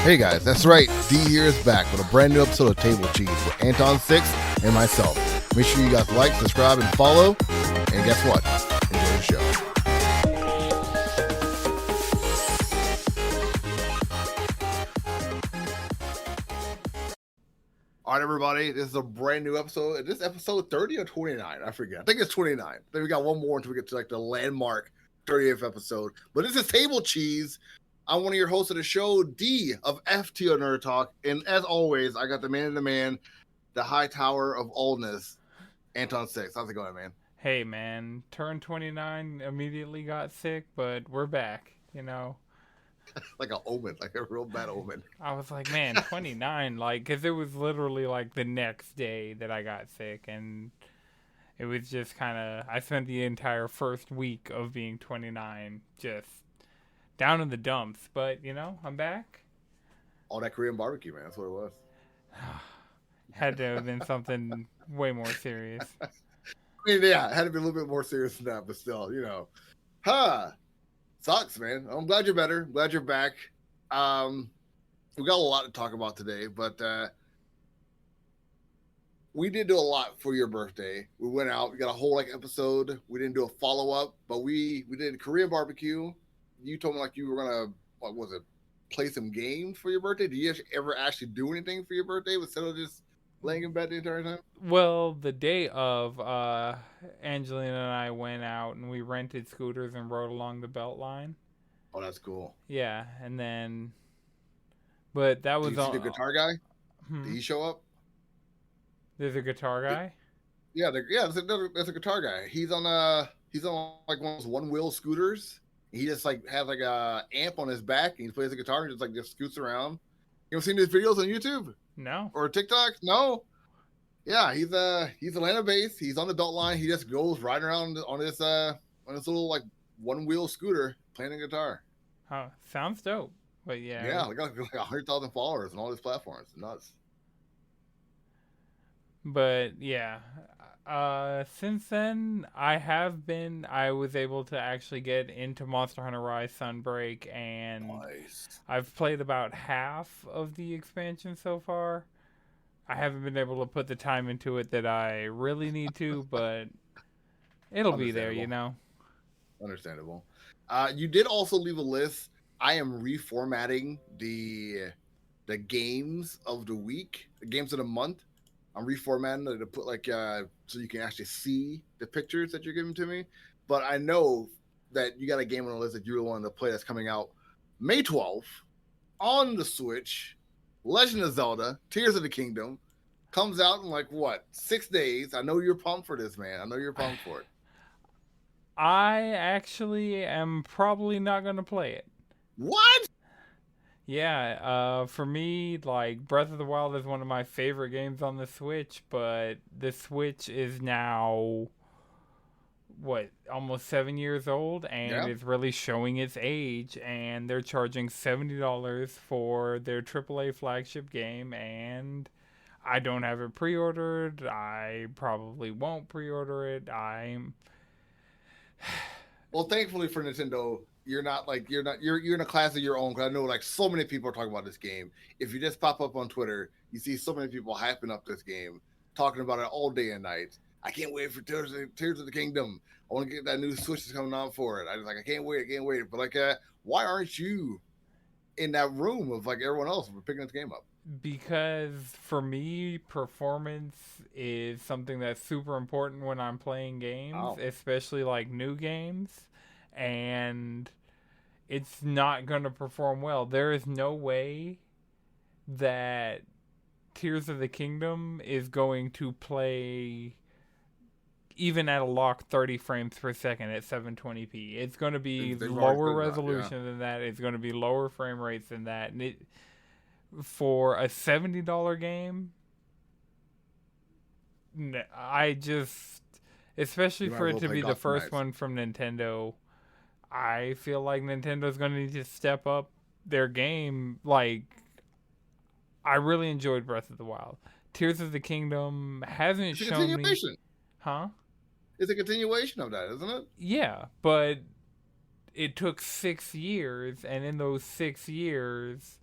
Hey guys, that's right. D here is back with a brand new episode of Table Cheese with Anton Sixxx and myself. Make sure you guys like, subscribe, and follow. And guess what? Enjoy the show. All right, everybody. This is a brand new episode. Is this episode 30 or 29? I forget. I think it's 29. Then we got one more until we get to like the landmark 30th episode. But this is Table Cheese. I'm one of your hosts of the show, D of FTO Nerd Talk. And as always, I got the man in the man, the high tower of allness, Anton Sixxx. How's it going, man? Hey, man. Turned 29, immediately got sick, but we're back, you know. Like an omen, like a real bad omen. I was like, man, 29, like, because it was literally like the next day that I got sick, and it was just kind of, I spent the entire first week of being 29 just down in the dumps, but, you know, I'm back. All that Korean barbecue, man. That's what it was. Had to have been something way more serious. I mean, yeah, it had to be a little bit more serious than that, but still, you know. Sucks, man. I'm glad you're better. I'm glad you're back. We got a lot to talk about today, but we did do a lot for your birthday. We went out. We got a whole episode. We didn't do a follow-up, but we did Korean barbecue. You told me you were gonna, what was it, play some games for your birthday? Did you ever actually do anything for your birthday instead of just laying in bed the entire time? Well, the day of, Angelina and I went out and we rented scooters and rode along the Beltline. Oh, that's cool. Yeah, and then, but that was Did you see the guitar guy? Did he show up? There's a guitar guy? Yeah, there's a guitar guy. He's on one of those one-wheel scooters. He just has a amp on his back and he plays the guitar and just scoots around. You ever seen his videos on YouTube? No. Or TikTok? No. Yeah, he's Atlanta-based. He's on the Beltline. He just goes riding around on this little one-wheel scooter playing a guitar. Oh, sounds dope. But yeah. Yeah, like 100,000 followers on all these platforms. Nuts. But yeah, since then I was able to actually get into Monster Hunter Rise Sunbreak, and nice. I've played about half of the expansion so far. I haven't been able to put the time into it that I really need to, but it'll be there, you know. Understandable. You did also leave a list. I am reformatting the games of the week, the games of the month. I'm reformatting it to put so you can actually see the pictures that you're giving to me. But I know that you got a game on the list that you're wanting to play that's coming out May 12th on the Switch. Legend of Zelda, Tears of the Kingdom, comes out in 6 days. I know you're pumped for this, man. I know you're pumped for it. I actually am probably not going to play it. What? Yeah, for me, Breath of the Wild is one of my favorite games on the Switch, but the Switch is now, almost 7 years old, and it's really showing its age, and they're charging $70 for their AAA flagship game, and I don't have it pre-ordered. I probably won't pre-order it. Well, thankfully for Nintendo, you're in a class of your own. Because I know so many people are talking about this game. If you just pop up on Twitter, you see so many people hyping up this game, talking about it all day and night. I can't wait for Tears of the Kingdom. I want to get that new Switch that's coming out for it. I can't wait. But why aren't you in that room of everyone else for picking this game up? Because for me, performance is something that's super important when I'm playing games, especially new games, and it's not going to perform well. There is no way that Tears of the Kingdom is going to play even at a locked 30 frames per second at 720p. It's going to be lower resolution than that. It's going to be lower frame rates than that. And for a $70 game, especially for it to be the first one from Nintendo, I feel like Nintendo's going to need to step up their game. I really enjoyed Breath of the Wild. Tears of the Kingdom hasn't shown me... Huh? It's a continuation of that, isn't it? Yeah, but it took 6 years, and in those 6 years,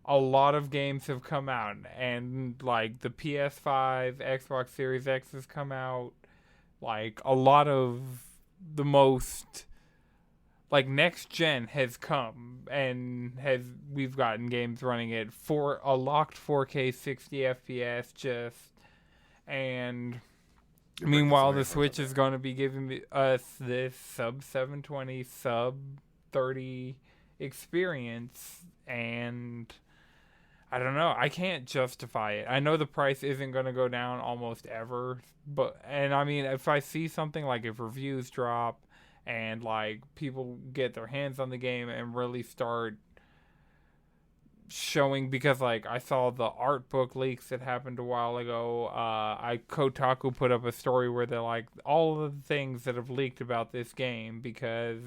a lot of games have come out, and like the PS5, Xbox Series X has come out. Like a lot of the most like next gen has come, and has we've gotten games running at for a locked 4K 60 FPS just. And meanwhile the Switch is going to be giving us this sub 720 sub 30 experience, and I don't know, I can't justify it. I know the price isn't going to go down almost ever, but and I mean if I see something like if reviews drop and like people get their hands on the game and really start showing, because like I saw the art book leaks that happened a while ago. Kotaku put up a story where they're like all of the things that have leaked about this game, because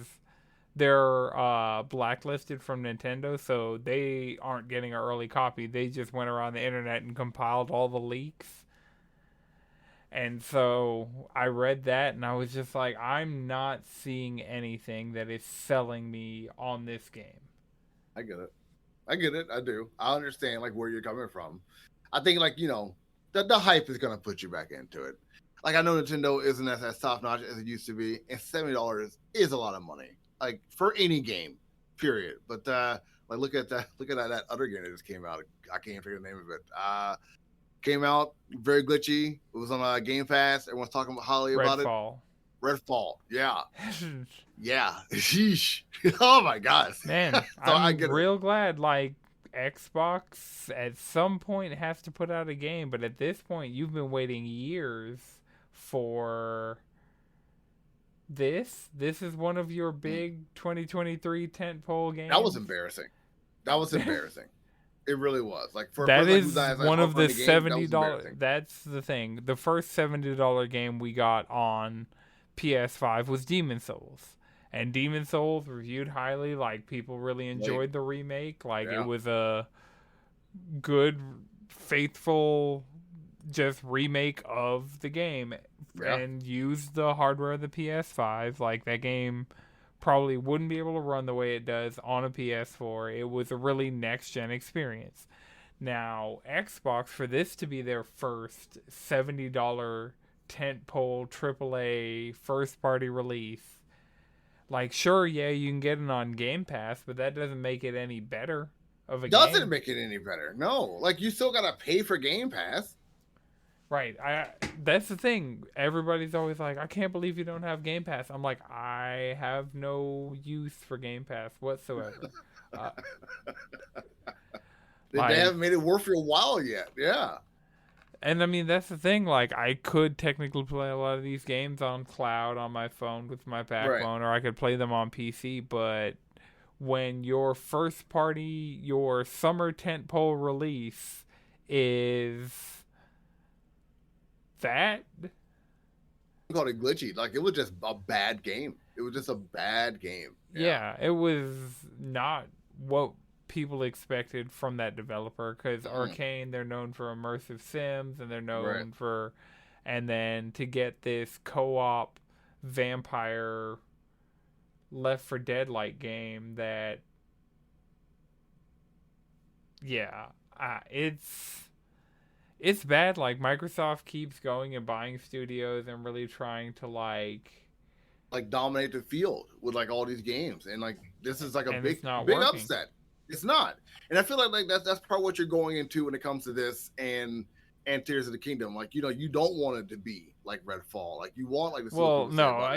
they're blacklisted from Nintendo, so they aren't getting an early copy. They just went around the internet and compiled all the leaks. And so I read that and I was just like, I'm not seeing anything that is selling me on this game. I get it. I do. I understand like where you're coming from. I think like, the hype is going to put you back into it. Like I know Nintendo isn't as top notch as it used to be, and $70 is a lot of money. Like for any game, period. But like look at that other game that just came out. I can't even figure the name of it. Came out very glitchy. It was on Game Pass. Everyone's talking highly about it. Redfall. Yeah. Yeah. Sheesh. Oh my gosh. Man, so I'm real glad like Xbox at some point has to put out a game, but at this point you've been waiting years for this. This is one of your big 2023 tentpole games. That was embarrassing. It really was. Like for that is one of the $70. That's the thing. The first $70 game we got on PS5 was Demon's Souls, and Demon's Souls reviewed highly. Like people really enjoyed the remake. Like it was a good, faithful, just remake of the game, and used the hardware of the PS5. Like that game probably wouldn't be able to run the way it does on a PS4. It was a really next-gen experience. Now, Xbox, for this to be their first $70 tentpole AAA first-party release, like, sure, yeah, you can get it on Game Pass, but that doesn't make it any better of a game. Doesn't make it any better, no. Like, you still gotta pay for Game Pass. Right. That's the thing. Everybody's always like, I can't believe you don't have Game Pass. I'm like, I have no use for Game Pass whatsoever. They haven't made it worth your while yet. Yeah. And I mean, that's the thing. Like, I could technically play a lot of these games on cloud on my phone with my backbone, or I could play them on PC. But when your first party, your summer tentpole release is that, I called it glitchy. Like it was just a bad game. It was just a bad game. Yeah, it was not what people expected from that developer, because Arcane, they're known for immersive sims, and they're known for, and then to get this co-op vampire Left 4 Dead like game that, it's bad. Like Microsoft keeps going and buying studios and really trying to like dominate the field with like all these games, and like this is like a big upset. It's not, and I feel like that's part of what you're going into when it comes to this and Tears of the Kingdom. Like you don't want it to be like Redfall. Like you want like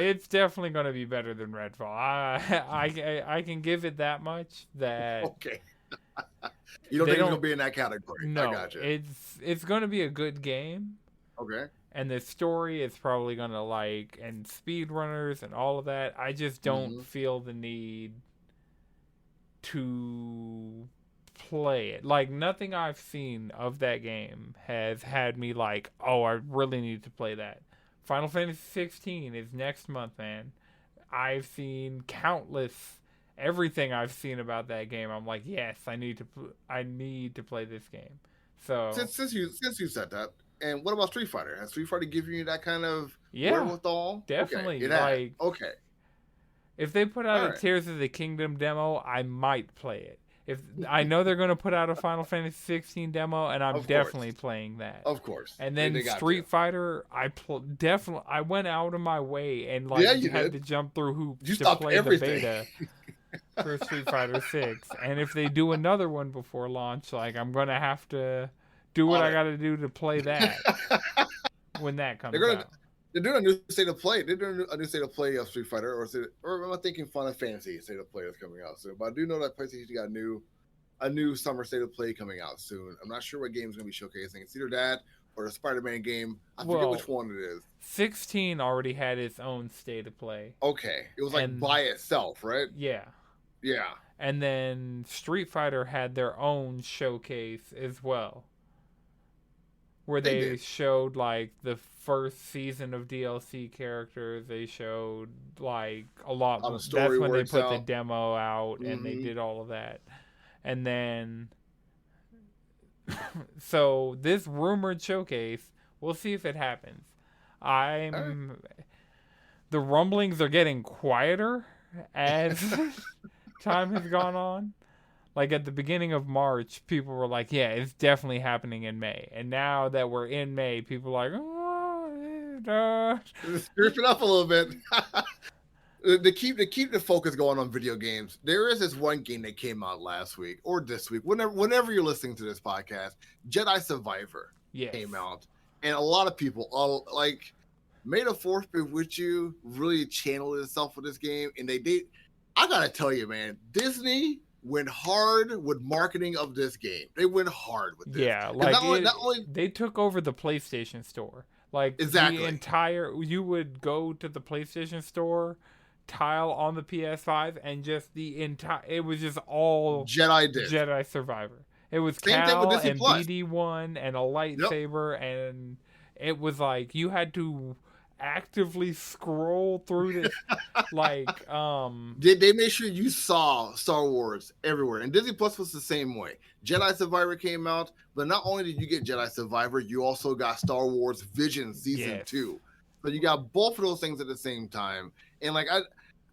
it's definitely going to be better than Redfall. I can give it that much. That okay. You don't think it's gonna be in that category? No, I gotcha. It's gonna be a good game. Okay. And the story is probably gonna like, and speedrunners and all of that. I just don't feel the need to play it. Like nothing I've seen of that game has had me like, oh, I really need to play that. Final Fantasy 16 is next month, man. I've seen everything I've seen about that game, I'm like, yes, I need to play this game. So since you said that, and what about Street Fighter? Has Street Fighter given you that kind of wherewithal? Definitely. Okay. If they put out a Tears of the Kingdom demo, I might play it. If I know they're going to put out a Final Fantasy 16 demo, and I'm definitely playing that. Of course. And then Street Fighter, I went out of my way and like had to jump through hoops to play everything. The beta for Street Fighter 6. And if they do another one before launch, like I'm going to have to do what I got to do to play that when that comes out. They're doing a new state of play. They're doing a new state of play of Street Fighter, or am I thinking Final Fantasy state of play is coming out soon? But I do know that PlayStation got a new summer state of play coming out soon. I'm not sure what game is going to be showcasing. It's either that or the Spider-Man game. I forget which one it is. 16 already had its own state of play. Okay, it was like by itself, right? Yeah. Yeah. And then Street Fighter had their own showcase as well, where they showed like the first season of DLC characters. They showed like a lot. That's when they put the demo out, and they did all of that. And then, so this rumored showcase, we'll see if it happens. The rumblings are getting quieter as time has gone on. Like at the beginning of March, people were like, yeah, it's definitely happening in May. And now that we're in May, people are like, oh, Spruce it up a little bit. to keep the focus going on video games, there is this one game that came out last week or this week, whenever you're listening to this podcast, Jedi Survivor came out. And a lot of people, like, May the 4th be with you, really channeled itself with this game. And they did. I got to tell you, man, Disney went hard with marketing of this game. They went hard with this. Yeah, like not only they took over the PlayStation Store. Like the entire, you would go to the PlayStation Store, tile on the PS5, and just the entire, it was just all Jedi Survivor. It was Cal and BD1 and a lightsaber, and it was like you had to actively scroll through this. Like they made sure you saw Star Wars everywhere, and Disney Plus was the same way. Jedi Survivor came out, but not only did you get Jedi Survivor, you also got Star Wars Vision Season 2. So you got both of those things at the same time. And like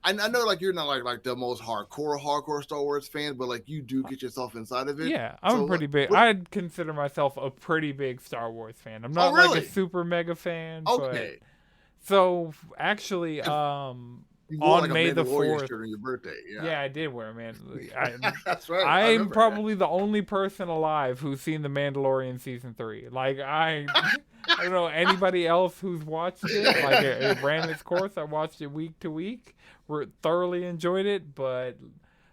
I know like you're not like the most hardcore Star Wars fan, but like you do get yourself inside of it. Yeah, I'm pretty big. I'd consider myself a pretty big Star Wars fan. I'm not like a super mega fan. Okay. But, so actually, on May the 4th, on your birthday. Yeah, I did wear man. That's right. I'm probably the only person alive who's seen The Mandalorian season 3. Like I don't know anybody else who's watched it. Like it ran its course. I watched it week to week. Thoroughly enjoyed it, but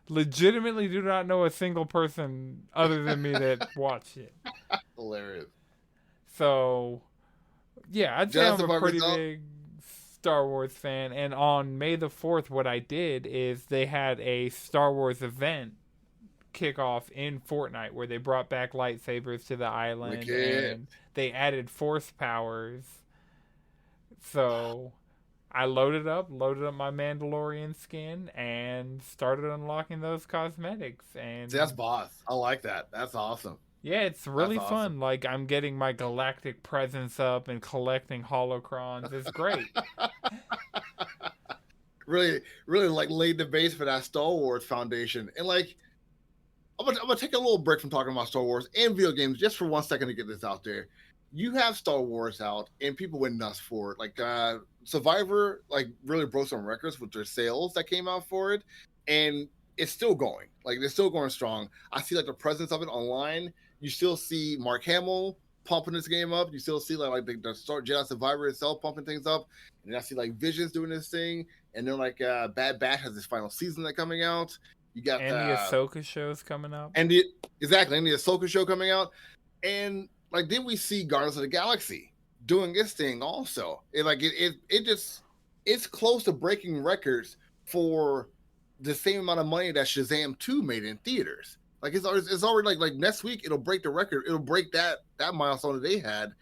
legitimately do not know a single person other than me that watched it. Hilarious. So, yeah, I'd say I'm a pretty big Star Wars fan. And on May the 4th, what I did is they had a Star Wars event kickoff in Fortnite where they brought back lightsabers to the island and they added force powers. So I loaded up my Mandalorian skin and started unlocking those cosmetics. And that's boss. I like that. That's awesome. Yeah, it's really fun. Like, I'm getting my galactic presence up and collecting holocrons. It's great. really, like, laid the base for that Star Wars foundation. And, like, I'm gonna take a little break from talking about Star Wars and video games just for 1 second to get this out there. You have Star Wars out, and people went nuts for it. Like, Survivor, like, really broke some records with their sales that came out for it. And it's still going. Like, they're still going strong. I see, like, the presence of it online. You still see Mark Hamill pumping this game up. You still see like the Jedi Survivor itself pumping things up. And I see like Visions doing this thing. And then like Bad Batch has this final season that's coming out. You got the Ahsoka show's coming up. And the Ahsoka show coming out. And like then we see Guardians of the Galaxy doing this thing also. It's close to breaking records for the same amount of money that Shazam 2 made in theaters. Like it's already like next week it'll break the record. It'll break that milestone that they had,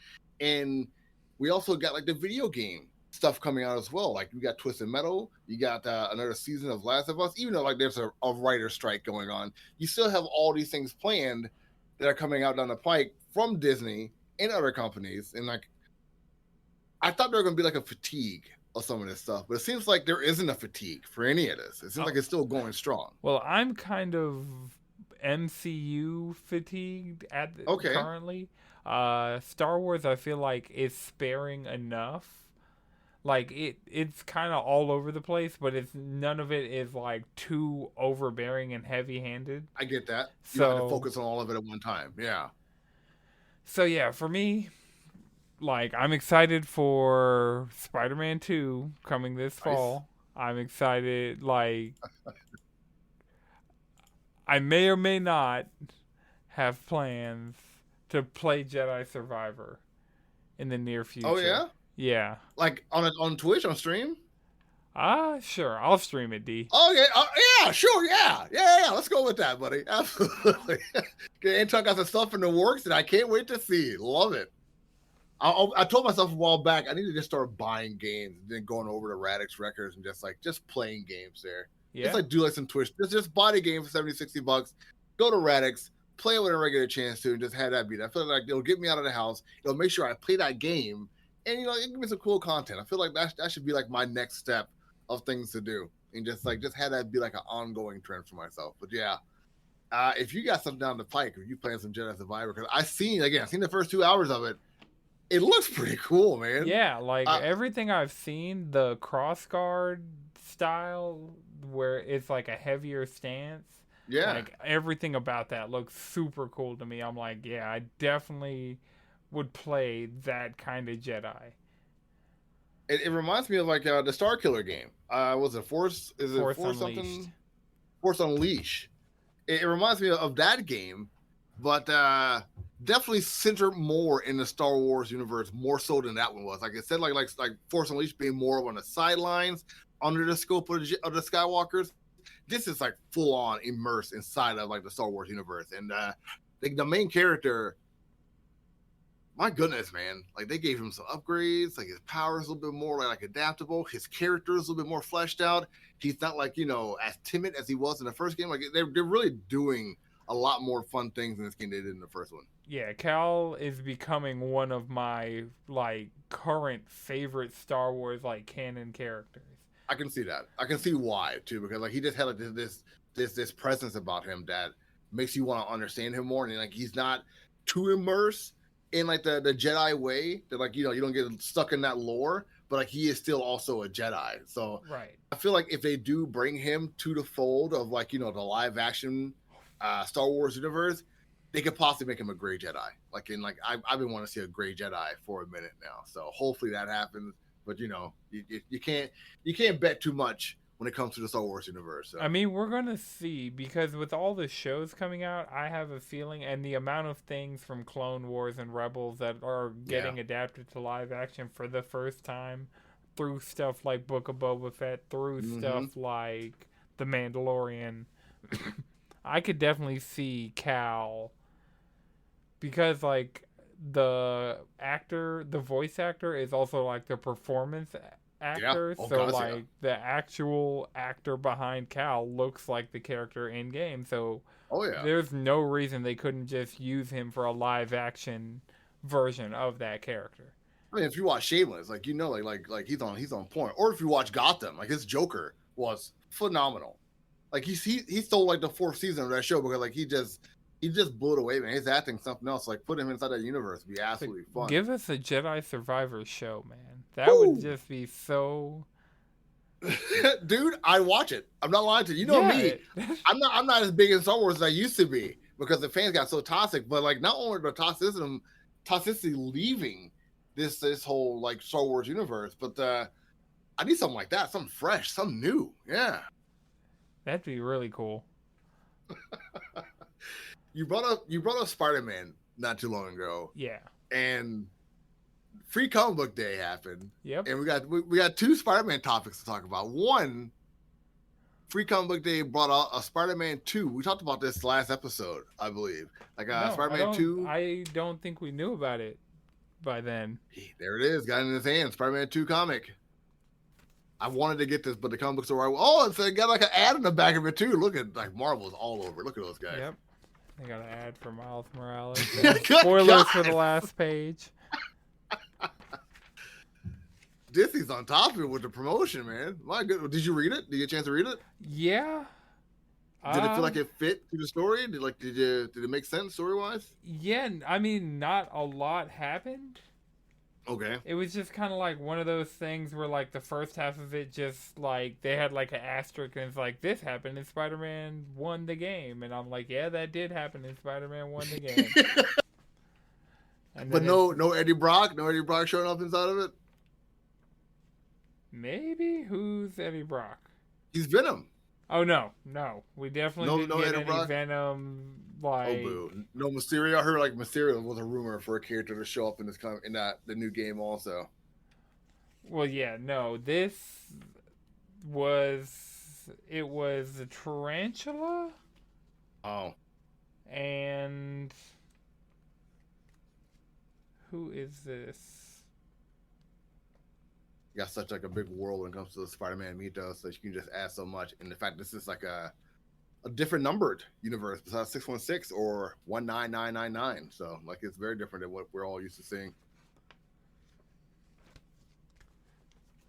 and we also got like the video game stuff coming out as well. Like you got Twisted Metal, you got another season of Last of Us. Even though like there's a writer strike going on, you still have all these things planned that are coming out down the pike from Disney and other companies. And like I thought there were gonna be like a fatigue of some of this stuff, but it seems like there isn't a fatigue for any of this. It seems like it's still going strong. Well, I'm kind of MCU fatigued Okay. currently. Star Wars, I feel like, is sparing enough. Like it's kind of all over the place, but it's none of it is like too overbearing and heavy-handed. I get that. You don't have to So focus on all of it at one time. Yeah. so yeah, for me, like I'm excited for Spider-Man 2 coming this Nice. fall. I'm excited. Like I may or may not have plans to play Jedi Survivor in the near Oh future. yeah. Yeah. Like on Twitch on stream. Sure. I'll stream it, D. Oh yeah, yeah, sure, yeah. Let's go with that, buddy. Absolutely. Okay, Anton got some stuff in the works, and I can't wait to see. Love it. I told myself a while back I need to just start buying games, and then going over to Radix Records and just playing games there. Yeah. Just like do like some Twitch, just buy the game for $70-$60. Go to Radix, play it when I regular chance to, and just have that beat. I feel like it'll get me out of the house. It'll make sure I play that game, and it give me some cool content. I feel like that should be like my next step of things to do, and just have that be like an ongoing trend for myself. But yeah, if you got something down the pike, if you playing some Jedi Survivor, because I've seen the first 2 hours of it. It looks pretty cool, man. Yeah, like everything I've seen, the crossguard style where it's like a heavier stance. Yeah. Like everything about that looks super cool to me. I'm like, yeah, I definitely would play that kind of Jedi. It reminds me of like the Star Killer game. Was it Force? Is it Force Force Unleashed. something? Force Unleashed. It reminds me of that game, but definitely center more in the Star Wars universe, more so than that one was. Like I said, like Force Unleashed being more on the sidelines, under the scope of the Skywalkers. This is like full on immersed inside of like the Star Wars universe, and the main character. My goodness, man! Like they gave him some upgrades. Like his power is a little bit more like adaptable. His character is a little bit more fleshed out. He's not like as timid as he was in the first game. Like they're really doing a lot more fun things in this game they did in the first one. Yeah, Cal is becoming one of my like current favorite Star Wars like canon characters. I can see that. I can see why too, because like he just had like this presence about him that makes you want to understand him more, and like he's not too immersed in like the Jedi way that like you don't get stuck in that lore, but like he is still also a Jedi. So right. I feel like if they do bring him to the fold of like the live action Star Wars universe, they could possibly make him a gray Jedi. Like I've been wanting to see a gray Jedi for a minute now. So hopefully that happens. But you can't bet too much when it comes to the Star Wars universe. So. I mean, we're gonna see, because with all the shows coming out, I have a feeling, and the amount of things from Clone Wars and Rebels that are getting adapted to live action for the first time, through stuff like Book of Boba Fett, through stuff like The Mandalorian. I could definitely see Cal, because like the voice actor is also like the performance actor, the actual actor behind Cal looks like the character in game. So there's no reason they couldn't just use him for a live action version of that character. I mean, if you watch Shameless, like like he's on point. Or if you watch Gotham, like his Joker was phenomenal. Like he stole like the 4th season of that show, because like he just blew it away, man. His acting something else. Like put him inside that universe would be absolutely fun. Give us a Jedi Survivor show, man. That would just be so. Dude, I'd watch it. I'm not lying to you. You know me. I'm not as big in Star Wars as I used to be, because the fans got so toxic. But like not only the toxicity leaving this whole like Star Wars universe, but I need something like that, something fresh, something new. Yeah. That'd be really cool. You brought up Spider-Man not too long ago. Yeah. And Free Comic Book Day happened. Yep. And we got 2 Spider-Man topics to talk about. One, Free Comic Book Day brought out a Spider-Man 2. We talked about this last episode, I believe. Like Spider-Man 2. I don't think we knew about it by then. There it is. Got it in his hand. Spider-Man 2 comic. I wanted to get this, but the comic book store. Oh, it's got like an ad in the back of it too. Look at like Marvel's all over. Look at those guys. Yep. They got an ad for Miles Morales. Spoilers for the last page. Disney's on top of it with the promotion, man. My goodness. Did you read it? Did you get a chance to read it? Yeah. Did it feel Uh, like it fit to the story? Did it make sense story wise? yeah, I mean, not a lot happened. Okay. It was just kind of like one of those things where like the first half of it just like they had like an asterisk and it's like this happened and Spider-Man won the game and I'm like yeah that did happen and Spider-Man won the game and But then it's no Eddie Brock showing up inside of it. maybe who's Eddie Brock? He's Venom. Oh no, we definitely didn't No get Eddie any Brock. Venom Oh like boo. No Mysterio. I heard like Mysterio was a rumor for a character to show up in this in the new game also. well yeah no this was it was a tarantula Oh. and who is this? You got such like a big world when it comes to the Spider-Man mythos that you can just add so much. And the fact this is like a different numbered universe besides 616 or 19999. So like it's very different than what we're all used to seeing.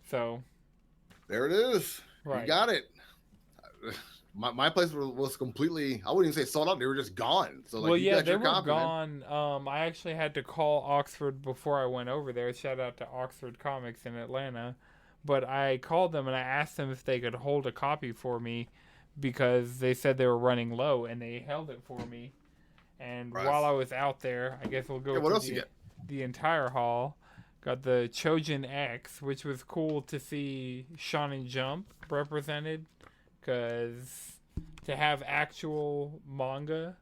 So there it is. right. You got it. My place was completely, I wouldn't even say sold out. They were just gone. So like, Well, you yeah, got they your were copy, gone. I actually had to call Oxford before I went over there. Shout out to Oxford Comics in Atlanta. But I called them and I asked them if they could hold a copy for me because they said they were running low and they held it for me. And Right. while I was out there, I guess we'll go what else through you get? the entire hall. Got the Chojin X, which was cool to see Shonen Jump represented because to have actual manga.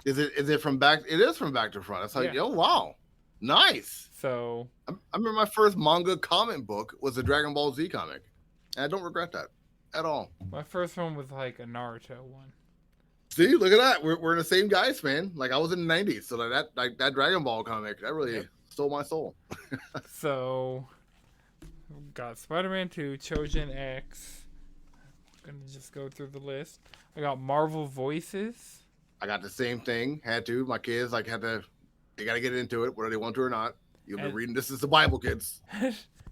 Is it from back? It is from back to front. It's like, Yeah. oh wow, nice. So I remember my first manga comic book was a Dragon Ball Z comic, and I don't regret that at all. my first one was like a Naruto one. See, look at that. We're in the same guys, man. Like I was in the '90s, so that Dragon Ball comic that really stole my soul. So got Spider-Man 2, Chojin X. Gonna just go through the list. I got Marvel Voices. I got the same thing. Had to. My kids like had to. They got to get into it, whether they want to or not. You'll be reading this is the Bible, kids.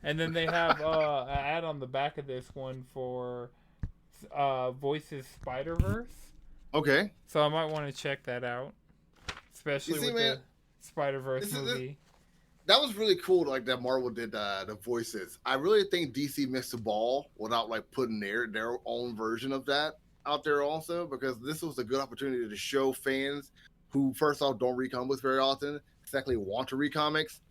And then they have an ad on the back of this one for Voices Spider-Verse. Okay. So I might want to check that out, especially with the Spider-Verse movie. That was really cool. Like that Marvel did the voices. I really think DC missed the ball without like putting their own version of that out there also, because this was a good opportunity to show fans who first off don't read comics very often, secondly want to read comics.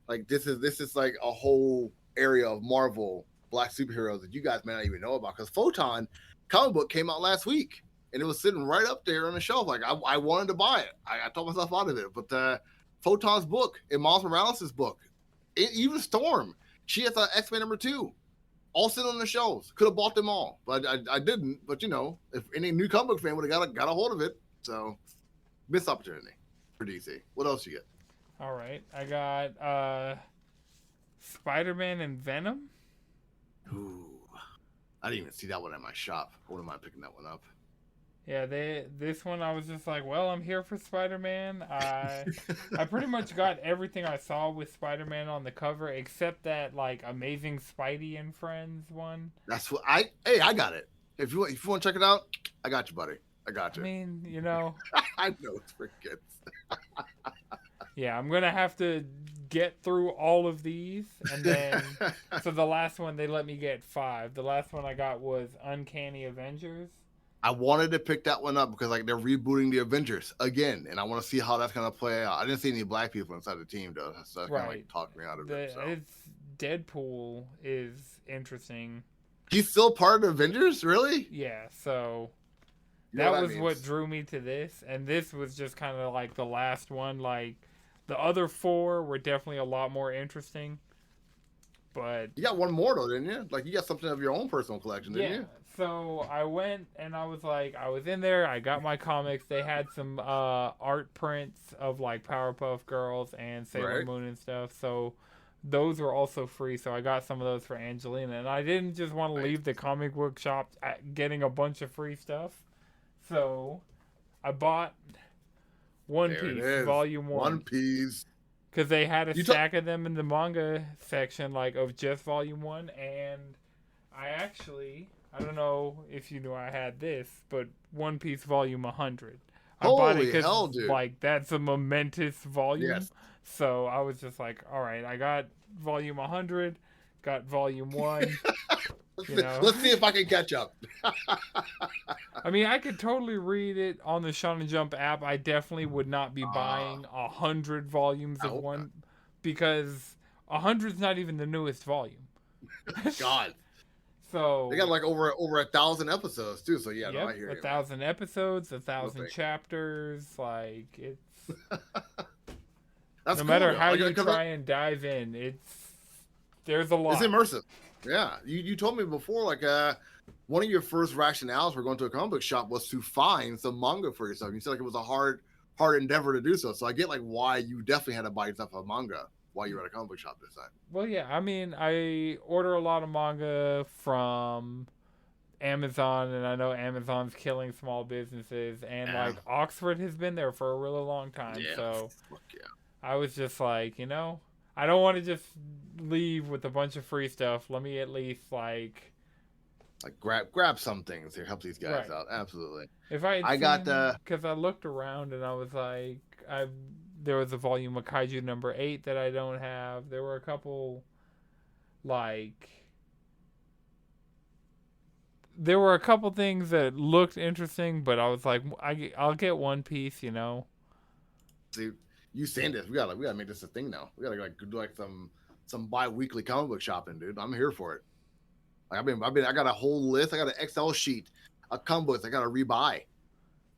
Like this is like a whole area of Marvel black superheroes that you guys may not even know about, because Photon comic book came out last week and it was sitting right up there on the shelf. Like I wanted to buy it. I talked myself out of it, but Photon's book and Miles Morales' book, even Storm, she has an X-Men #2, all sitting on the shelves. Could have bought them all, but I didn't. But you know, if any new comic book fan would have got a hold of it, so missed opportunity for DC. What else you get? All right, I got Spider-Man and Venom. Ooh, I didn't even see that one at my shop. I wouldn't mind picking that one up. Yeah, this one I was just like, well, I'm here for Spider-Man. I pretty much got everything I saw with Spider-Man on the cover except that like Amazing Spidey and Friends one. That's what I got it. If you want to check it out, I got you, buddy. I got you. I mean, you know. I know it's for kids. Yeah, I'm gonna have to get through all of these, and then so the last one they let me get 5. The last one I got was Uncanny Avengers. I wanted to pick that one up because like they're rebooting the Avengers again, and I want to see how that's gonna play out. I didn't see any black people inside the team though, so that's kind of like talked me out of it. So. It's Deadpool is interesting. He's still part of the Avengers, really? Yeah, so that was what drew me to this, and this was just kind of like the last one. Like the other 4 were definitely a lot more interesting, but you got one more though, didn't you? Like you got something of your own personal collection, didn't you? So I went and I was like, I was in there. I got my comics. They had some art prints of like Powerpuff Girls and Sailor Moon and stuff. So those were also free. So I got some of those for Angelina. And I didn't just want to leave the comic book shop getting a bunch of free stuff. So I bought One Piece, Volume 1. One Piece. Because they had a stack of them in the manga section, like of just Volume 1. And I I don't know if you knew I had this, but One Piece Volume 100. I bought it Holy because, hell, dude. like, that's a momentous volume. Yes. So I was just like, all right, I got Volume 100, got Volume 1, you know. Let's see if I can catch up. I mean, I could totally read it on the Shonen Jump app. I definitely would not be buying 100 volumes I of hope not. one because 100's not even the newest volume. God. So They got like over 1,000 episodes too. So yeah, no, yep, I hear you. 1,000 episodes, No 1,000 thanks. chapters. Like it's That's no cool, matter though. how Like, you try and dive in, there's a it's lot. immersive. Yeah, you told me before, like one of your first rationales for going to a comic book shop was to find some manga for yourself. You said like it was a hard endeavor to do so. So I get like why you definitely had to buy yourself a manga while you were at a comic book shop this time. Well, yeah, I mean, I order a lot of manga from Amazon, and I know Amazon's killing small businesses, and Yeah. like Oxford has been there for a really long time. Yeah. So Fuck yeah. I was just like, I don't want to just leave with a bunch of free stuff. Let me at least like grab some things here, help these guys Right. out. Absolutely. If I had I got because I looked around and I was like, there was a volume of Kaiju number 8 that I don't have. There were a couple like there were a couple things that looked interesting, but I was like, I'll get One Piece, see you saying this. We gotta make this a thing now. We gotta like do like some bi-weekly comic book shopping, dude. I'm here for it. Like I got a whole list. I got an Excel sheet of comic books I gotta rebuy.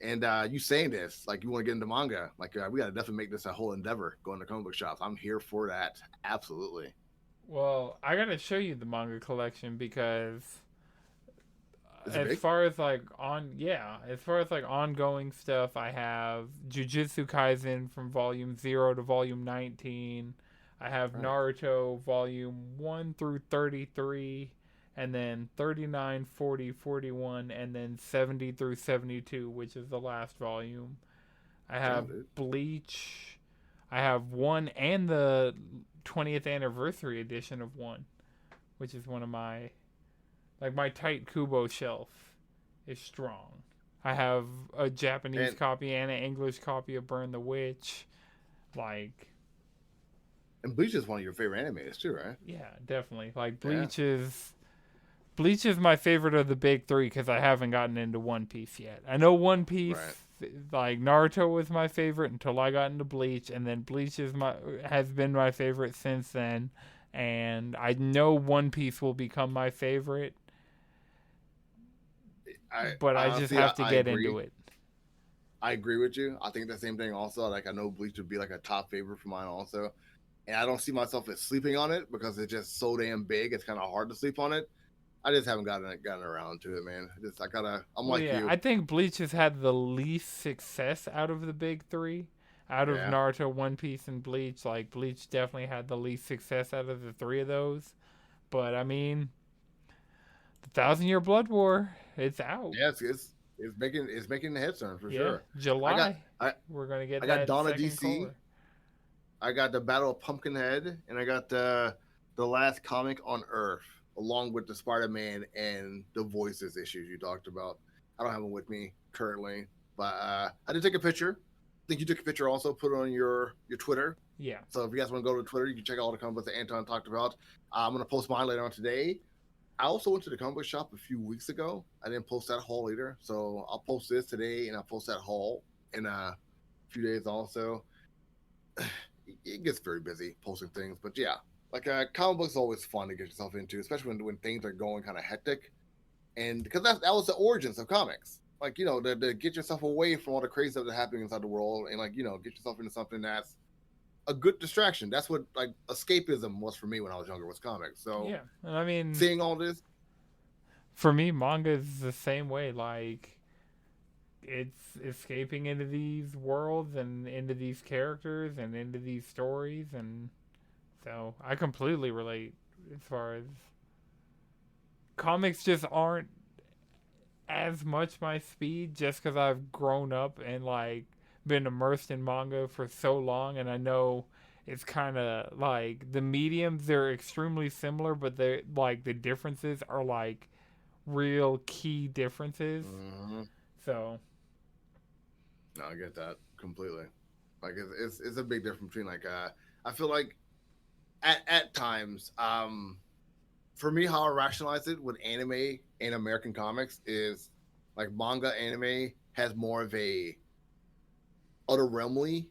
And you saying this, like you want to get into manga, like we gotta definitely make this a whole endeavor. Going to comic book shops. I'm here for that. Absolutely. Well, I gotta show you the manga collection because Is it big? as far as like ongoing stuff, I have Jujutsu Kaisen from volume 0 to volume 19. I have Right. Naruto volume 1 through 33, and then 39, 40, 41, and then 70 through 72, which is the last volume. I have Bleach. I have 1 and the 20th anniversary edition of 1, which is one of my tight Kubo shelf is strong. I have a Japanese copy and an English copy of Burn the Witch. And Bleach is one of your favorite animes too, right? Yeah, definitely. Like Bleach is my favorite of the big 3 because I haven't gotten into One Piece yet. I know One Piece, like Naruto was my favorite until I got into Bleach, and then Bleach has been my favorite since then. And I know One Piece will become my favorite, but I just have to get into it. I agree with you. I think the same thing also. Like I know Bleach would be like a top favorite for mine also. And I don't see myself as sleeping on it because it's just so damn big. It's kind of hard to sleep on it. I just haven't gotten around to it, man. I'm like you. I think Bleach has had the least success out of the big 3. Out of Naruto, One Piece, and Bleach. Like Bleach definitely had the least success out of the 3 of those. But I mean, the 1,000-Year Blood War, it's out. Yes, it's making the head turn for sure. July. We're gonna get. I got Dawn of DC. Color. I got the Battle of Pumpkinhead, and I got the last comic on Earth, along with the Spider-Man and the Voices issues you talked about. I don't have them with me currently, but I did take a picture. I think you took a picture also, put it on your Twitter. Yeah. So if you guys want to go to Twitter, you can check out all the comic books that Anton talked about. I'm going to post mine later on today. I also went to the comic book shop a few weeks ago. I didn't post that haul either. So I'll post this today, and I'll post that haul in a few days also. It gets very busy posting things. But yeah, like comic books are always fun to get yourself into, especially when things are going kind of hectic. And because that was the origins of comics. Like, to get yourself away from all the crazy stuff that's happening inside the world and, like, get yourself into something that's a good distraction. That's what, like, escapism was for me when I was younger, was comics. So, yeah. I mean, seeing all this. For me, manga is the same way. Like, it's escaping into these worlds and into these characters and into these stories. And so I completely relate as far as comics just aren't as much my speed just because I've grown up and like been immersed in manga for so long, and I know it's kind of like the mediums, they're extremely similar, but they're like the differences are like real key differences. Mm-hmm. So, No, I get that completely. Like it's a big difference between like I feel like at times for me how I rationalize it with anime and American comics is like manga anime has more of a otherrealmly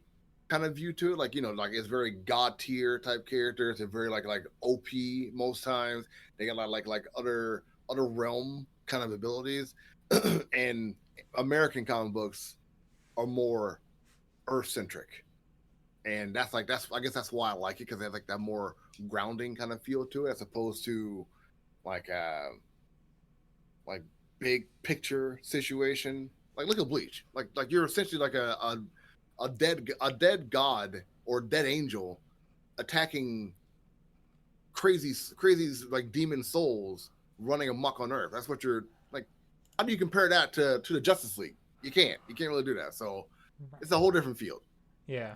kind of view to it. Like, like it's very god tier type characters. They're very like OP most times. They got like other realm kind of abilities. And American comic books are more earth centric. And that's I guess that's why I like it, because they have like that more grounding kind of feel to it, as opposed to like like big picture situation. Like look at Bleach. Like you're essentially like a dead god or dead angel attacking crazy like demon souls running amok on Earth. That's what you're like. How do you compare that to the Justice League? You can't really do that. So it's a whole different field. Yeah.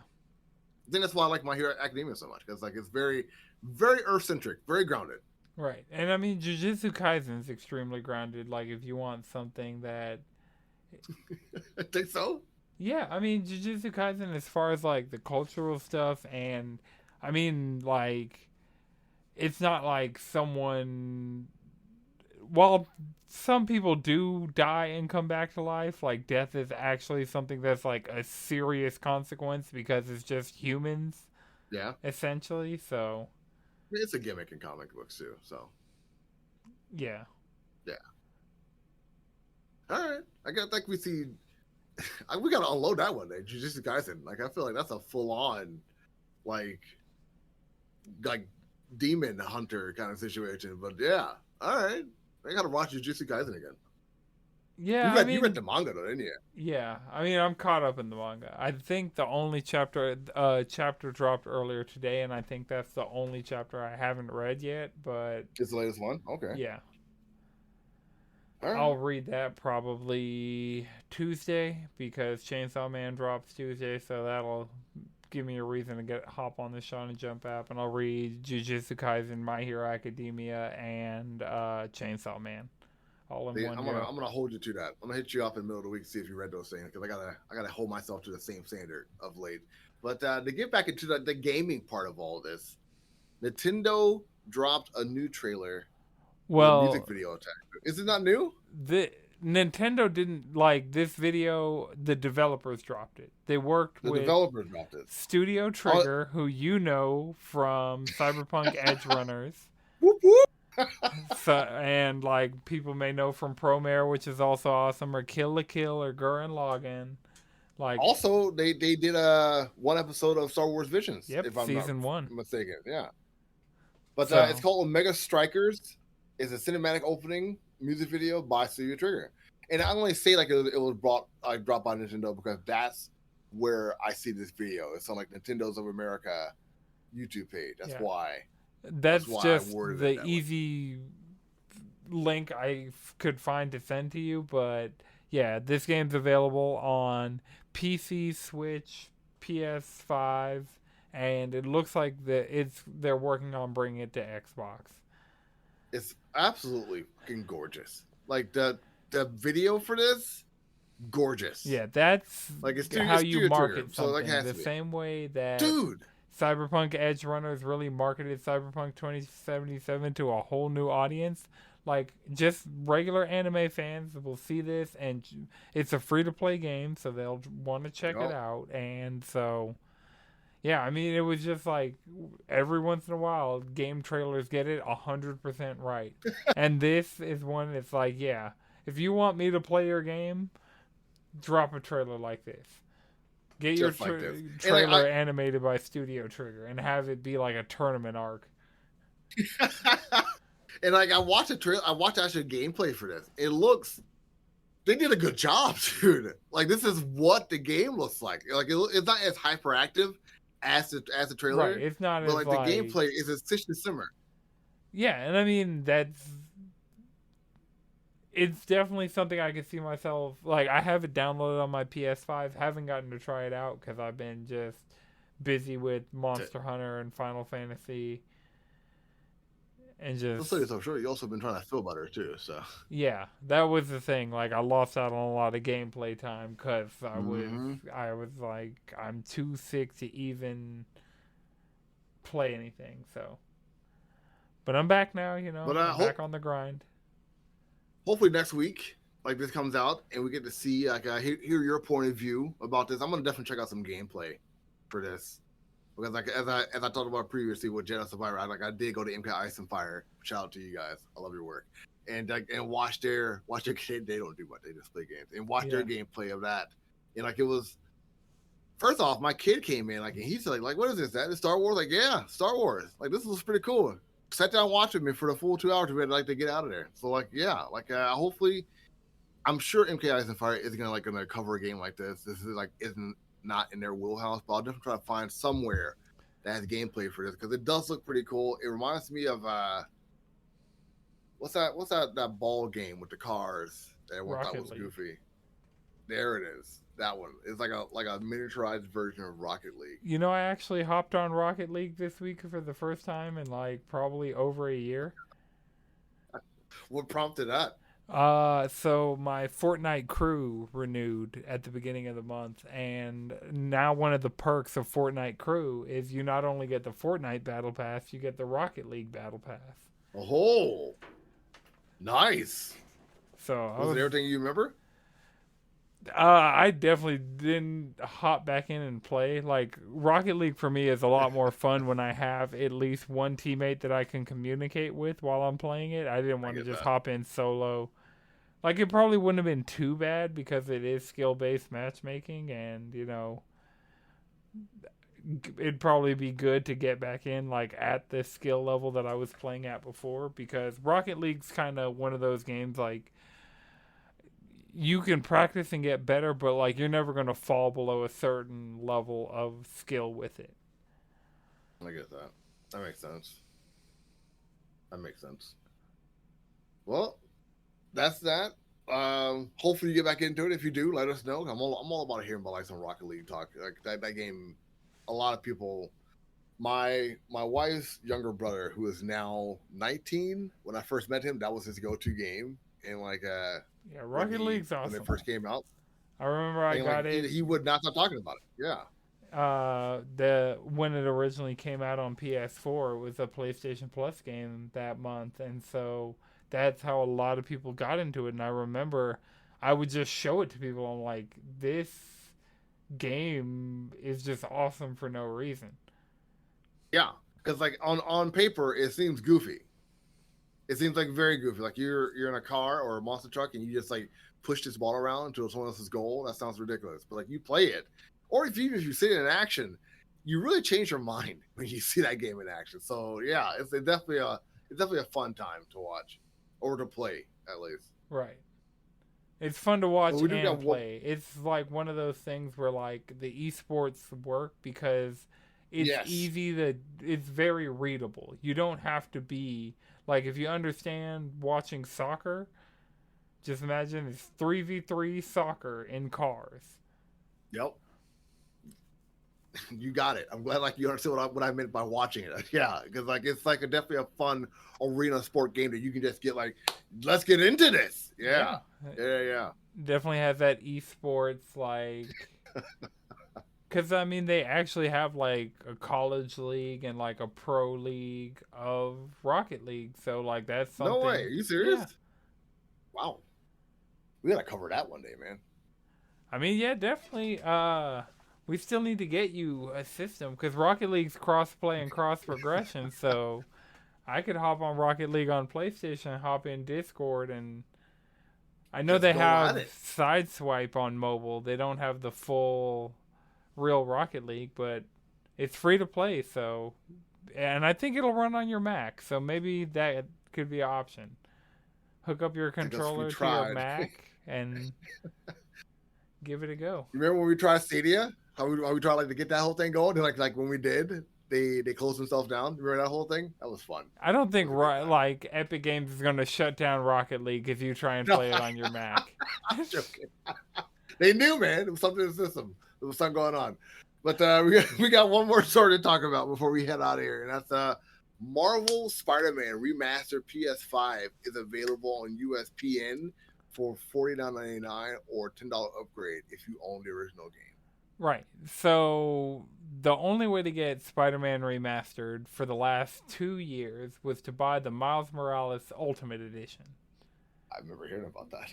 I think that's why I like My Hero Academia so much, because like it's very very Earth centric, very grounded. Right. And I mean, Jujutsu Kaisen is extremely grounded. Like, if you want something that. I think so. Yeah, I mean, Jujutsu Kaisen, as far as like the cultural stuff, and I mean, like, it's not like someone. While some people do die and come back to life, like, death is actually something that's like a serious consequence because it's just humans. Yeah. Essentially, so. It's a gimmick in comic books too, so. Yeah. Yeah. All right. I think we see. We gotta unload that one day. Jujutsu Kaisen. Like I feel like that's a full on, like demon hunter kind of situation. But yeah, all right. I gotta watch Jujutsu Kaisen again. Yeah, you read the manga though, didn't you? Yeah, I mean, I'm caught up in the manga. I think the only chapter dropped earlier today, and I think that's the only chapter I haven't read yet. But it's the latest one. Okay. Yeah. All right. I'll read that probably Tuesday, because Chainsaw Man drops Tuesday, so that'll give me a reason to hop on the Shonen Jump app, and I'll read Jujutsu Kaisen, My Hero Academia, and Chainsaw Man. All in one I'm gonna hold you to that. I'm gonna hit you up in the middle of the week to see if you read those things, because I gotta hold myself to the same standard of late. But to get back into the gaming part of all this, Nintendo dropped a new trailer. Well, music video attack. Is it not new? The Nintendo didn't like this video. The developers dropped it. They worked with developers dropped it. Studio Trigger, who you know from Cyberpunk Edge Runners. Whoop whoop. So, and like people may know from Promare, which is also awesome, or Kill la Kill, or Gurren Lagann. Like, also they did one episode of Star Wars Visions. Yep, if I'm season not 1 mistaken. Yeah, but it's called Omega Strikers. It's a cinematic opening music video by Studio Trigger, and I only say like it was dropped by Nintendo because that's where I see this video. It's on like Nintendo's of America YouTube page. That's why. That's just the easy link I could find to send to you. But yeah, this game's available on PC, Switch, PS5, and it looks like they're working on bringing it to Xbox. It's absolutely fucking gorgeous. Like the video for this, gorgeous. Yeah, that's like it's how you market Trigger, something. So the same way that Cyberpunk Edge Runners really marketed Cyberpunk 2077 to a whole new audience. Like, just regular anime fans will see this, and it's a free-to-play game, so they'll want to check it out. And so, yeah, I mean, it was just like every once in a while, game trailers get it 100% right. And this is one that's like, yeah, if you want me to play your game, drop a trailer like this. Get your trailer animated by Studio Trigger and have it be like a tournament arc. And like I watched actually gameplay for this. They did a good job, dude. Like this is what the game looks like. Like it's not as hyperactive as the trailer. Right, it's not. But like the gameplay is essentially similar. Yeah, and I mean it's definitely something I can see myself, like, I have it downloaded on my PS5, haven't gotten to try it out because I've been just busy with Monster Hunter and Final Fantasy and just so sure. You also been trying to feel better too. So yeah, that was the thing. Like I lost out on a lot of gameplay time because I was like I'm too sick to even play anything. So, but I'm back now. but I'm back on the grind. hopefully next week, like this comes out and we get to see, like, hear your point of view about this. I'm gonna definitely check out some gameplay for this because, like, as I talked about previously with Jedi Survivor, I did go to MK Ice and Fire. Shout out to you guys. I love your work. And watch their they don't do much. They just play games and watch their gameplay of that. And like it was. First off, my kid came in, like, and he's like, what is this? That is Star Wars? Like, yeah, Star Wars. Like, this was pretty cool. Sat down watching me for the full 2 hours. We had to get out of there. So, like, yeah, like, hopefully, I'm sure MK Ice and Fire isn't gonna cover a game like this. This is isn't not in their wheelhouse, but I'll definitely try to find somewhere that has gameplay for this because it does look pretty cool. It reminds me of what's that ball game with the cars that everyone thought was goofy. There it is. That one. It's like a miniaturized version of Rocket League. I actually hopped on Rocket League this week for the first time in like probably over a year. What prompted that? So my Fortnite crew renewed at the beginning of the month, and now one of the perks of Fortnite crew is you not only get the Fortnite Battle Pass, you get the Rocket League Battle Pass. Oh, nice. So was it everything you remember? I definitely didn't hop back in and play. Like, Rocket League for me is a lot more fun when I have at least one teammate that I can communicate with while I'm playing it. I didn't want to just hop in solo. Like, it probably wouldn't have been too bad because it is skill-based matchmaking, and, it'd probably be good to get back in, like, at the skill level that I was playing at before, because Rocket League's kind of one of those games, like, you can practice and get better, but like you're never going to fall below a certain level of skill with it. I get that. That makes sense. Well, that's that. Hopefully you get back into it. If you do, let us know. I'm all about hearing about like some Rocket League talk. Like that game. A lot of people. My wife's younger brother, who is now 19, when I first met him, that was his go-to game. And like yeah, Rocket League's awesome. When it first came out, I remember I got it. He would not stop talking about it. Yeah. When it originally came out on PS4, it was a PlayStation Plus game that month, and so that's how a lot of people got into it. And I remember I would just show it to people. I'm like, this game is just awesome for no reason. Yeah, because like on paper it seems goofy. It seems like very goofy. Like you're in a car or a monster truck and you just like push this ball around until someone else's goal. That sounds ridiculous. But like you play it, or if you see it in action, you really change your mind when you see that game in action. So yeah, it's definitely a fun time to watch or to play at least. Right. It's fun to watch and play. It's like one of those things where like the esports work because it's it's very readable. You don't have to be like, if you understand watching soccer, just imagine it's 3v3 soccer in cars. Yep. You got it. I'm glad like you understood what I meant by watching it. Yeah, because like it's like definitely a fun arena sport game that you can just get like, let's get into this. Yeah. Definitely has that esports like. Because, I mean, they actually have, like, a college league and, like, a pro league of Rocket League. So, like, that's something... No way. Are you serious? Yeah. Wow. We gotta cover that one day, man. I mean, yeah, definitely. We still need to get you a system. Because Rocket League's cross-play and cross-progression. So, I could hop on Rocket League on PlayStation, hop in Discord, and... I know they have Sideswipe on mobile. They don't have the full... real Rocket League, but it's free to play, so, and I think it'll run on your Mac, so maybe that could be an option. Hook up your controller to your Mac and give it a go. You remember when we tried Stadia? How we tried like to get that whole thing going? Like when we did, they closed themselves down. Remember that whole thing? That was fun. I don't think like Epic Games is going to shut down Rocket League if you try and play it on your Mac. I'm joking. They knew, man. It was something in the system. There was something going on. But we got one more story to talk about before we head out of here. And that's Marvel Spider-Man Remastered PS5 is available on USPN for $49.99 or $10 upgrade if you own the original game. Right. So the only way to get Spider-Man Remastered for the last 2 years was to buy the Miles Morales Ultimate Edition. I remember hearing about that.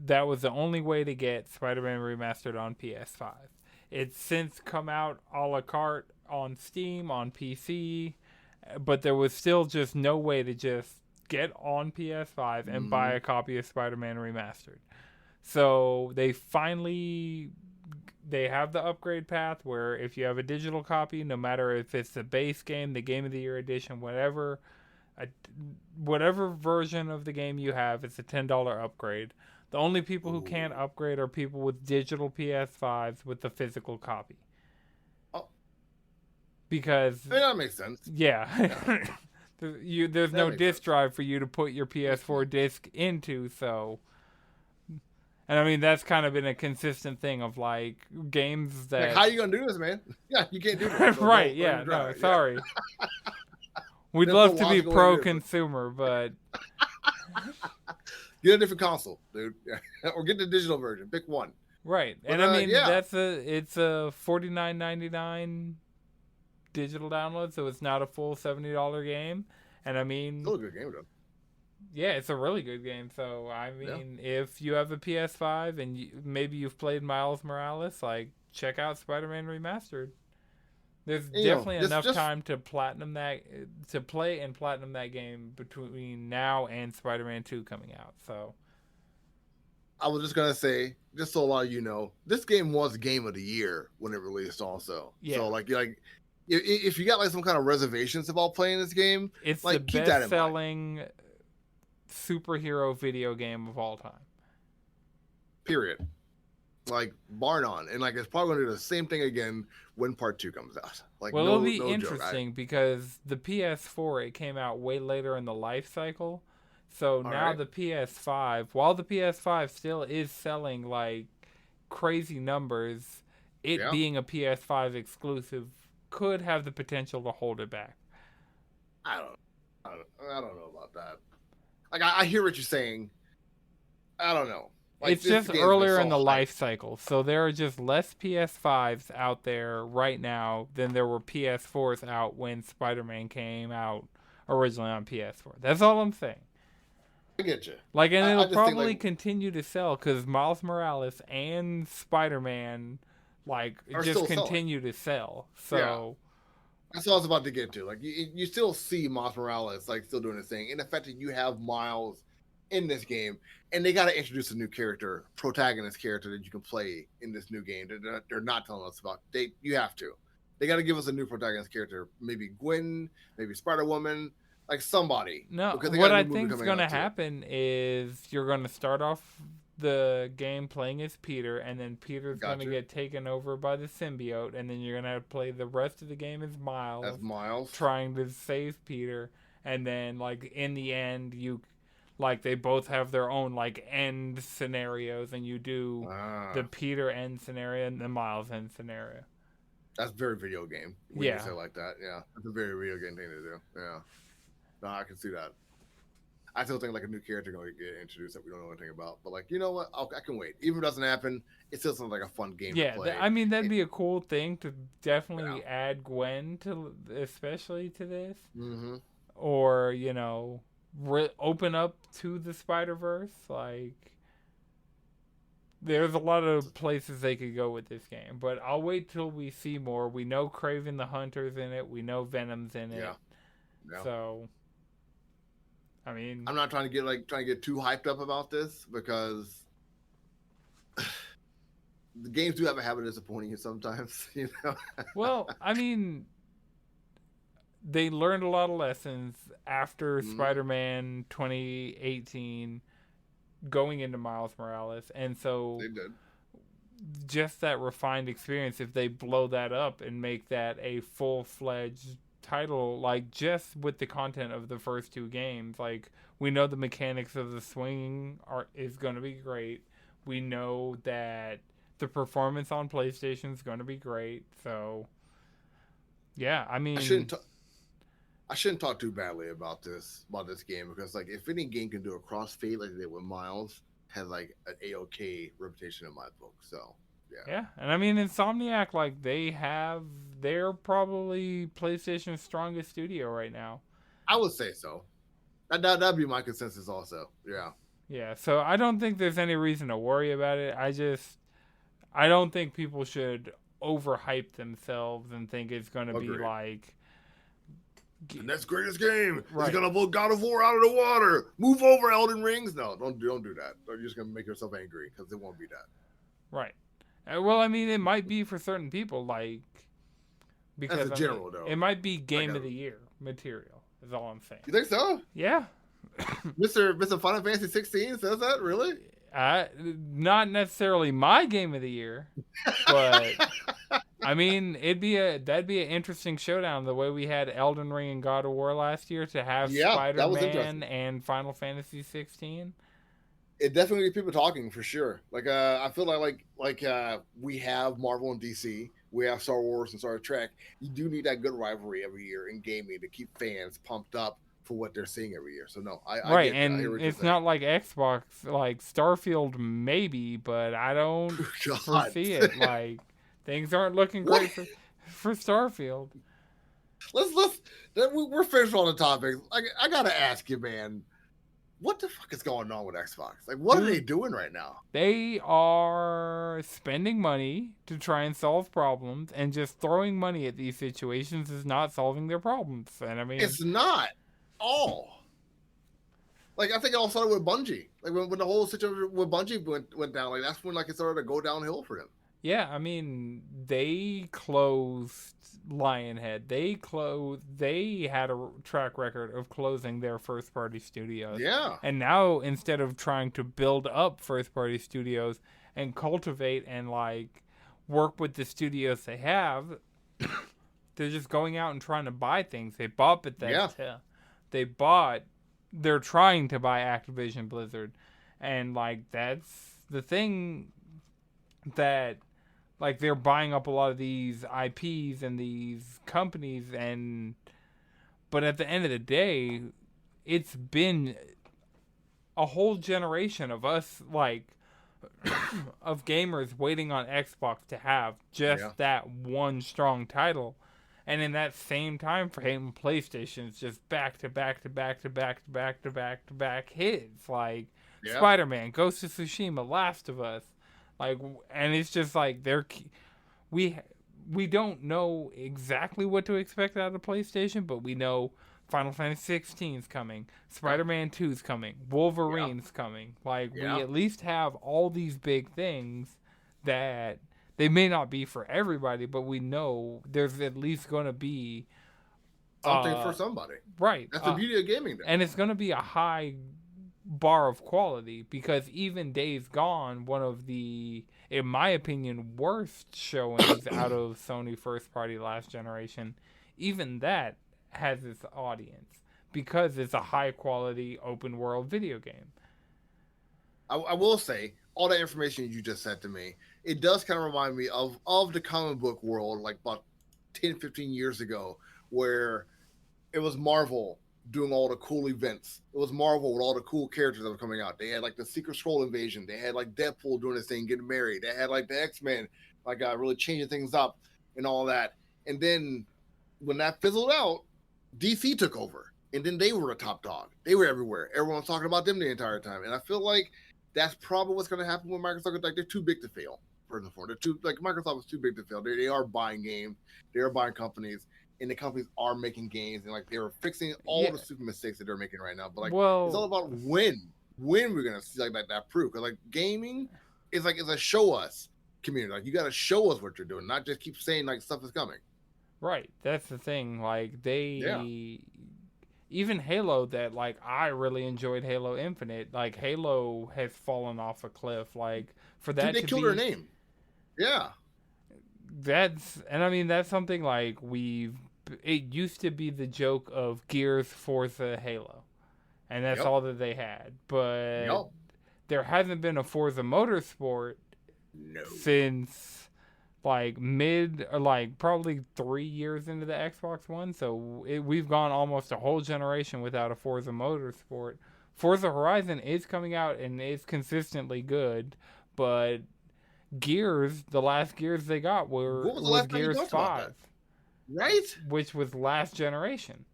That was the only way to get Spider-Man Remastered on PS5. It's since come out a la carte on Steam, on PC, but there was still just no way to just get on PS5 and buy a copy of Spider-Man Remastered. So they have the upgrade path where if you have a digital copy, no matter if it's the base game, the Game of the Year edition, whatever version of the game you have, it's a $10 upgrade. The only people who can't upgrade are people with digital PS5s with the physical copy. Oh. Because... that makes sense. Yeah. There's no disk drive for you to put your PS4 disc into, so... And I mean, that's kind of been a consistent thing of like games that. Like, how are you gonna do this, man? Yeah, you can't do this. So right? Yeah. No. Sorry. We'd love to be pro-consumer, but get a different console, dude, or get the digital version. Pick one. Right, but, and I mean it's a $49.99 digital download, so it's not a full $70 game. And I mean, still a good game though. Yeah, it's a really good game. So, I mean, if you have a PS5 and maybe you've played Miles Morales, like, check out Spider-Man Remastered. There's definitely enough time to play and platinum that game between now and Spider-Man 2 coming out. So, I was just gonna say, just so a lot of you know, this game was Game of the Year when it released. Also, so like if you got like some kind of reservations about playing this game, it's like, the best-selling superhero video game of all time. Period. Like, bar none. And like, it's probably going to do the same thing again when part 2 comes out. Like, well, it'll be interesting because the PS4, it came out way later in the life cycle. So now the PS5, while the PS5 still is selling like crazy numbers, it being a PS5 exclusive could have the potential to hold it back. I don't know about that. Like, I hear what you're saying. I don't know. Like, it's just earlier in the life cycle. So there are just less PS5s out there right now than there were PS4s out when Spider-Man came out originally on PS4. That's all I'm saying. I get you. Like, and it'll probably continue to sell because Miles Morales and Spider-Man, like, just continue to sell. So... Yeah. That's what I was about to get to. Like, you still see Miles Morales, like, still doing his thing. And the fact that you have Miles in this game, and they got to introduce a new character, protagonist character that you can play in this new game. They're not telling us about. You have to. They got to give us a new protagonist character. Maybe Gwen, maybe Spider-Woman, like somebody. No, what I think is going to happen is you're going to start off the game playing as Peter, and then Peter's going to get taken over by the symbiote, and then you're going to play the rest of the game as Miles trying to save Peter, and then like in the end they both have their own like end scenarios, and you do the Peter end scenario and the Miles end scenario. That's very video game when you say it like that. Yeah, that's a very video game thing to do. Yeah, no, I can see that. I still think like a new character going to get introduced that we don't know anything about. But like, you know what? I can wait. Even if it doesn't happen, it still sounds like a fun game to play. I mean, that'd be a cool thing to definitely add Gwen especially to this. Mm-hmm. Or, you know, open up to the Spider-Verse. Like, there's a lot of places they could go with this game. But I'll wait till we see more. We know Kraven the Hunter's in it. We know Venom's in it. Yeah. So... I mean, I'm not trying to get too hyped up about this because the games do have a habit of disappointing you sometimes, you know. Well, I mean, they learned a lot of lessons after Spider-Man 2018 going into Miles Morales, and so they did. Just that refined experience, if they blow that up and make that a full-fledged title, like just with the content of the first 2 games, like we know the mechanics of the swinging is going to be great. We know that the performance on PlayStation is going to be great. So yeah, I mean, I shouldn't talk too badly about this game because like if any game can do a crossfade like they did with Miles, has like an A-OK reputation in my book. So yeah, Yeah, and I mean Insomniac, like they're probably PlayStation's strongest studio right now. I would say so. That'd be my consensus also. Yeah. Yeah, so I don't think there's any reason to worry about it. I don't think people should overhype themselves and think it's going to be like the next greatest game right. is gonna blow God of War out of the water. Move over, Elden Rings. No, don't do that. You're just gonna make yourself angry because it won't be that. Right. Well, I mean, it might be for certain people, like because as a general, though, it might be game of the year material. Is all I'm saying. You think so? Yeah. Mr. Final Fantasy 16 says that, really? Not necessarily my game of the year, but I mean, that'd be an interesting showdown. The way we had Elden Ring and God of War last year to have Spider-Man and Final Fantasy 16. It definitely gets people talking for sure. Like I feel like we have Marvel and DC, we have Star Wars and Star Trek. You do need that good rivalry every year in gaming to keep fans pumped up for what they're seeing every year. So no, I get and it's not like Xbox, like Starfield maybe, but I don't foresee it. Like things aren't looking great for Starfield. We're finished on the topic. I gotta ask you, man, what the fuck is going on with Xbox? Like, what are they doing right now? They are spending money to try and solve problems, and just throwing money at these situations is not solving their problems. And I mean, it's not. Like I think it all started with Bungie. Like when the whole situation with Bungie went down, like that's when like it started to go downhill for them. Yeah, I mean they closed Lionhead. They had a track record of closing their first party studios. Yeah. And now instead of trying to build up first party studios and cultivate and like work with the studios they have, they're just going out and trying to buy things. They bought Bethesda. They're trying to buy Activision Blizzard. And, like, that's the thing that, like, they're buying up a lot of these IPs and these companies. But at the end of the day, it's been a whole generation of us, like, of gamers waiting on Xbox to have just that one strong title. And in that same time frame, PlayStation's just back to back hits like Spider-Man, Ghost of Tsushima, Last of Us, like, and it's just like we don't know exactly what to expect out of PlayStation, but we know Final Fantasy 16 is coming, Spider-Man 2 is coming, Wolverine's coming. Like we at least have all these big things that. They may not be for everybody, but we know there's at least going to be something for somebody. Right. That's the beauty of gaming. And it's going to be a high bar of quality because even Days Gone, one of the, in my opinion, worst showings out of Sony first party last generation, even that has its audience because it's a high quality open world video game. I will say, all that information you just said to me, it does kind of remind me of the comic book world, like about 10, 15 years ago, where it was Marvel doing all the cool events. It was Marvel with all the cool characters that were coming out. They had like the Secret Scroll invasion. They had like Deadpool doing his thing, getting married. They had like the X-Men, like really changing things up and all that. And then when that fizzled out, DC took over. And then they were a top dog. They were everywhere. Everyone was talking about them the entire time. And I feel like that's probably what's going to happen with Microsoft. Like they're too big to fail. First and foremost, Microsoft is too big to fail. They are buying games, they are buying companies, and the companies are making games, and like they are fixing all the stupid mistakes that they're making right now. But like, it's all about when we're gonna see like that proof. Because like gaming is like it's a show us community. Like you got to show us what you're doing, not just keep saying like stuff is coming. Right, that's the thing. Like even Halo, that like I really enjoyed Halo Infinite. Like Halo has fallen off a cliff. Like for that, they killed their name. Yeah, that's something like it used to be the joke of Gears, Forza, Halo, and that's all that they had. But there hasn't been a Forza Motorsport since like mid or like probably 3 years into the Xbox One. So we've gone almost a whole generation without a Forza Motorsport. Forza Horizon is coming out and it's consistently good, but Gears, the last Gears they got What was the was last time you Gears talked about 5, that? Right? which was last generation.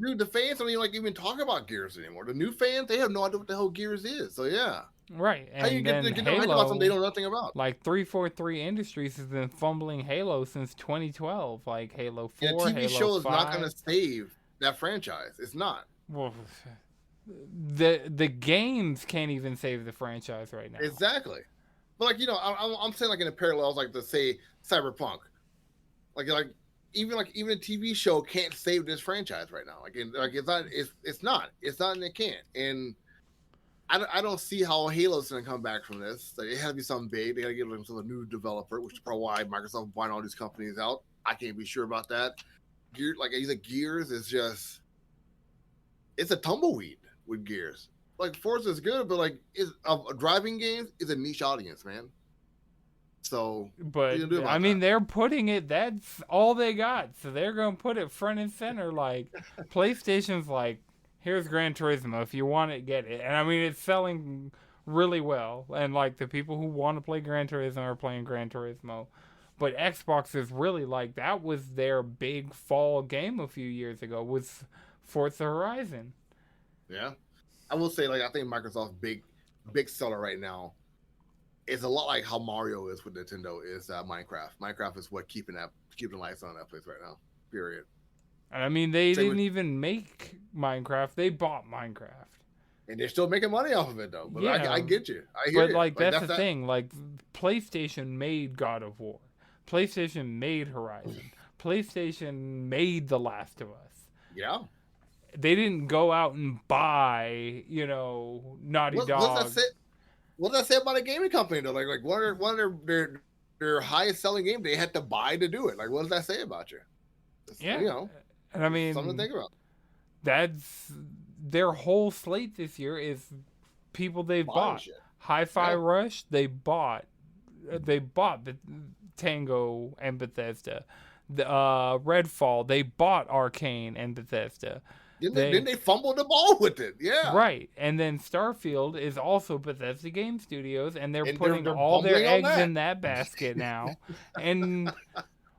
Dude, the fans don't even talk about Gears anymore. The new fans, they have no idea what the hell Gears is. So yeah. Right, How you and get then them hyped about something they Halo, know nothing about? like 343 Industries has been fumbling Halo since 2012, like Halo Yeah, 4, TV Halo show is 5. not going to save that franchise. It's not. Well, the games can't even save the franchise right now. Exactly. But like I'm saying like in a parallels like to say Cyberpunk, like even a TV show can't save this franchise right now. Like it's not and it can't. And I don't see how Halo's gonna come back from this. Like, it had to be something big. They gotta get themselves a new developer, which is probably why Microsoft buying all these companies out. I can't be sure about that. Gears is just it's a tumbleweed with Gears. Like Forza is good, but like driving games is a niche audience, man. So, but I mean, they're putting it. That's all they got, so they're gonna put it front and center. Like PlayStation's like, here's Gran Turismo. If you want it, get it. And I mean, it's selling really well, and like the people who want to play Gran Turismo are playing Gran Turismo. But Xbox is really like that was their big fall game a few years ago was Forza Horizon. Yeah. I will say, like, I think Microsoft's big seller right now is a lot like how Mario is with Nintendo is Minecraft. Minecraft is what keeping the lights on that place right now. Period. And I mean, they didn't even make Minecraft; they bought Minecraft, and they're still making money off of it though. But yeah, I get you. I hear you. But like that's the thing. Like PlayStation made God of War, PlayStation made Horizon, PlayStation made The Last of Us. Yeah. They didn't go out and buy, Naughty Dog. What does that say about a gaming company though? Like one of their highest selling game they had to buy to do it. Like what does that say about you? Yeah, and I mean something to think about. That's their whole slate this year is people they've bought. Shit. Hi-Fi Rush they bought Tango and Bethesda. The Redfall they bought Arcane and Bethesda. Didn't they fumble the ball with it? Yeah. Right. And then Starfield is also Bethesda Game Studios, and they're putting all their eggs in that basket now. And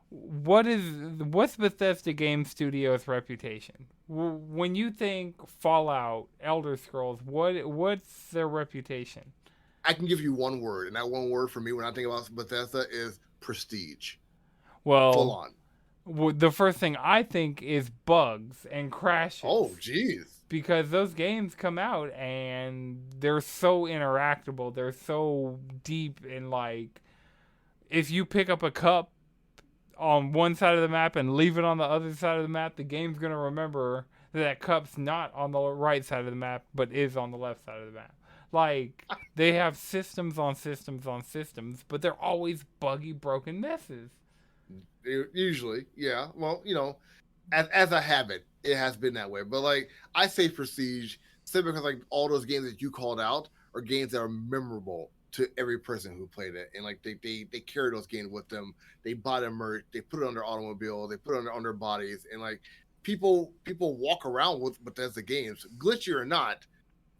what's Bethesda Game Studios' reputation? When you think Fallout, Elder Scrolls, what's their reputation? I can give you one word, and that one word for me when I think about Bethesda is prestige. Well, full on. The first thing I think is bugs and crashes. Oh, jeez. Because those games come out and they're so interactable. They're so deep in, like, if you pick up a cup on one side of the map and leave it on the other side of the map, the game's going to remember that cup's not on the right side of the map, but is on the left side of the map. Like, they have systems on systems on systems, but they're always buggy, broken messes. Usually, yeah. Well, as a habit, it has been that way. But like I say, prestige simply because like all those games that you called out are games that are memorable to every person who played it, and like they carry those games with them. They buy them merch, they put it on their automobile, they put it on their bodies, and like people walk around with Bethesda games, glitchy or not.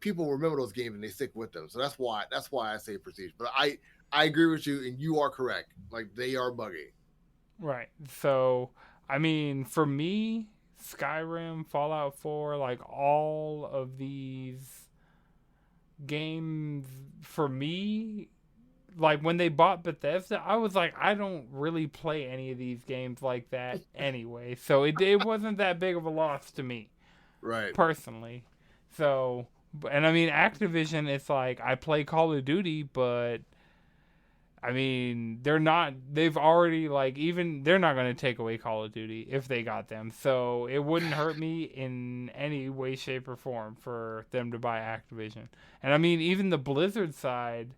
People remember those games and they stick with them. So that's why I say prestige. But I agree with you, and you are correct. Like they are buggy. Right. So, I mean, for me, Skyrim, Fallout 4, like all of these games, for me, like when they bought Bethesda, I was like, I don't really play any of these games like that anyway. So it wasn't that big of a loss to me. Right. Personally. So, and I mean, Activision, it's like, I play Call of Duty, but I mean, they've already, like, they're not going to take away Call of Duty if they got them. So it wouldn't hurt me in any way, shape, or form for them to buy Activision. And I mean, even the Blizzard side,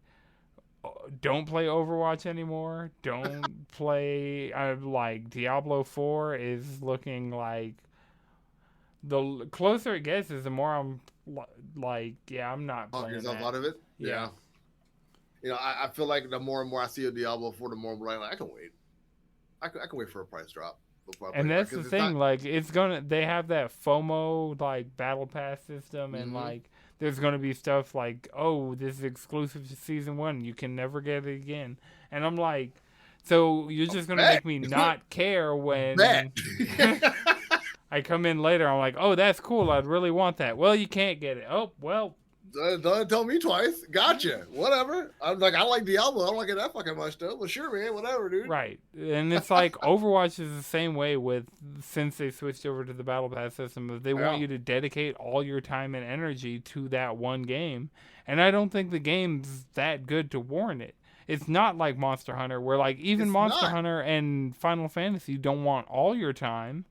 don't play Overwatch anymore. Don't play, like, Diablo 4 is looking like, the closer it gets is the more I'm like, yeah, I'm not playing yourself that. Out of it? Yeah. I feel like the more and more I see a Diablo 4, the more I'm like, I can wait. I can wait for a price drop before I play. And that's the thing, like they have that FOMO like battle pass system, and like there's gonna be stuff like, oh, this is exclusive to season 1, you can never get it again, and I'm like, so you're just gonna make me not care when I come in later. I'm like, oh, that's cool, I'd really want that. Well, you can't get it. Oh, well. Don't tell me twice. Gotcha. Whatever. I'm like, I like Diablo. I don't like it that fucking much, though. Well, sure, man. Whatever, dude. Right. And it's like Overwatch is the same way since they switched over to the Battle Pass system. They want you to dedicate all your time and energy to that one game. And I don't think the game's that good to warrant it. It's not like Monster Hunter, where like even Monster Hunter and Final Fantasy don't want all your time.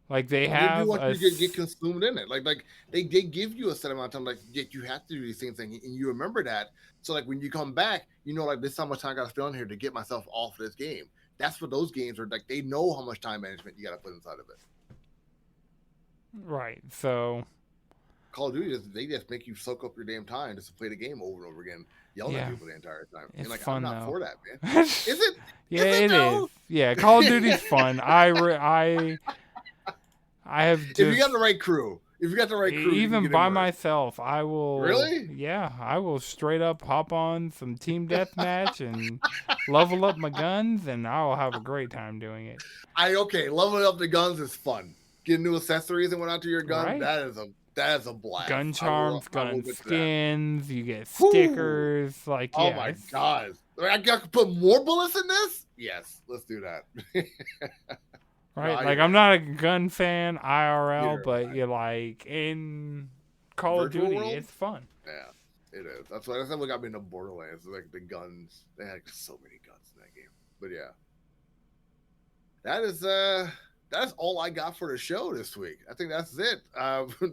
Like they have, you want you to get consumed in it. Like they give you a set amount of time. Like you have to do these same things, and you remember that. So like when you come back, like this is how much time I got to spend on here to get myself off this game. That's what those games are like. They know how much time management you got to put inside of it. Right. So Call of Duty, they just make you soak up your damn time just to play the game over and over again, yelling at people the entire time. It's like, fun, I'm not though. for that, man. Is it? Yeah, it is. Yeah, Call of Duty's fun. I have just, if you got the right crew, even by myself, I will. Really? Yeah, I will straight up hop on some team deathmatch and level up my guns, and I will have a great time doing it. Leveling up the guns is fun. Getting new accessories and whatnot to your gun, right? that is a blast. Gun charms, gun skins, you get stickers. Whew. Like, oh my god, I got to put more bullets in this. Yes, let's do that. Right, no, like I'm not a gun fan IRL, but you're like in Call of Duty, world? It's fun. Yeah, it is. That's what got me into Borderlands. Like the guns, they had so many guns in that game. But yeah, that's all I got for the show this week. I think that's it.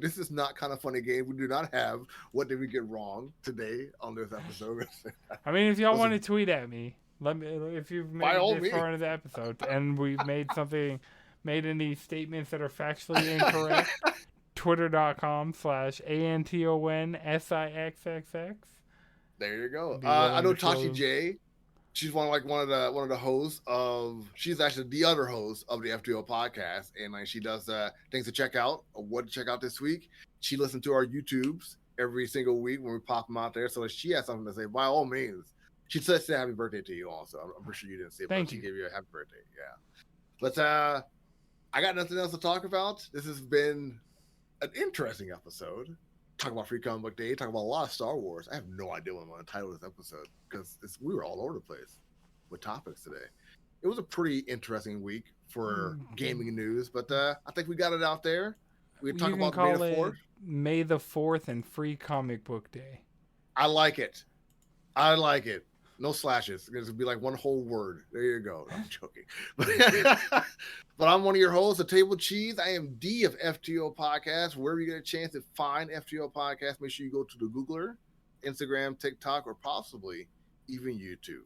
This is not Kind of Funny Game. We do not have What Did We Get Wrong today on this episode. I mean, if y'all want to tweet at me. Let me, if you've made it this far into the episode and we've made any statements that are factually incorrect, twitter.com/ANTONSIXXX. There you go. I know Tashi J. She's one of the hosts she's actually the other host of the FTO podcast, and like she does things to check out, what to check out this week. She listens to our YouTubes every single week when we pop them out there, so if she has something to say, by all means. She said happy birthday to you also. I'm pretty sure you didn't see it, but she gave you a happy birthday. Yeah. But I got nothing else to talk about. This has been an interesting episode. Talk about Free Comic Book Day. Talk about a lot of Star Wars. I have no idea what I'm going to title this episode because we were all over the place with topics today. It was a pretty interesting week for gaming news, but I think we got it out there. We talk about May the 4th. May the 4th and Free Comic Book Day. I like it. No slashes. It's going to be like one whole word. There you go. I'm joking. But I'm one of your hosts, The Table Cheese. I am D of FTO Podcast. Wherever you get a chance to find FTO Podcast, make sure you go to the Googler, Instagram, TikTok, or possibly even YouTube.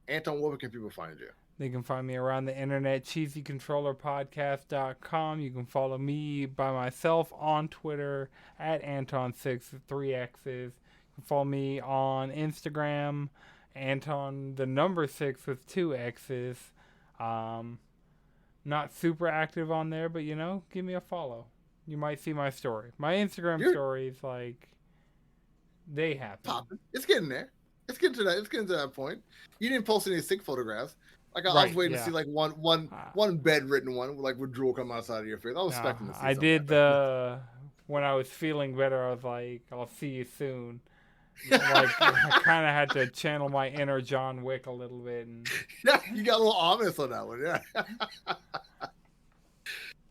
Anton, where can people find you? They can find me around the internet, cheesycontrollerpodcast.com. You can follow me by myself on Twitter at Anton Sixxx, 3 X's. You can follow me on Instagram, Anton the number 6 with 2 X's. Not super active on there, but give me a follow. You might see my story. My Instagram stories, like, they happen. Popping. It's getting there. It's getting to that point. You didn't post any sick photographs. Like I was waiting to see like one bedridden one, like with drool come outside of your face. I was expecting to see. I did when I was feeling better. I was like, "I'll see you soon." Like I kind of had to channel my inner John Wick a little bit. And... Yeah, you got a little ominous on that one, yeah.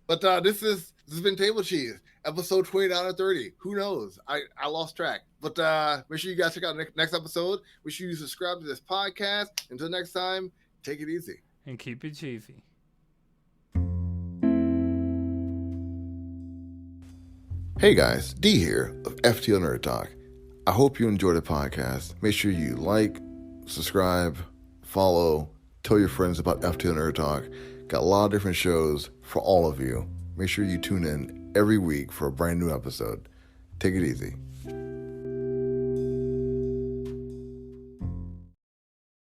But this has been Table Cheese, episode 29 or 30. Who knows? I lost track. But make sure you guys check out the next episode. Make sure you subscribe to this podcast. Until next time, take it easy. And keep it cheesy. Hey guys, D here of FTO Nerd Talk. I hope you enjoy the podcast. Make sure you like, subscribe, follow, tell your friends about FTO Nerd Talk. Got a lot of different shows for all of you. Make sure you tune in every week for a brand new episode. Take it easy.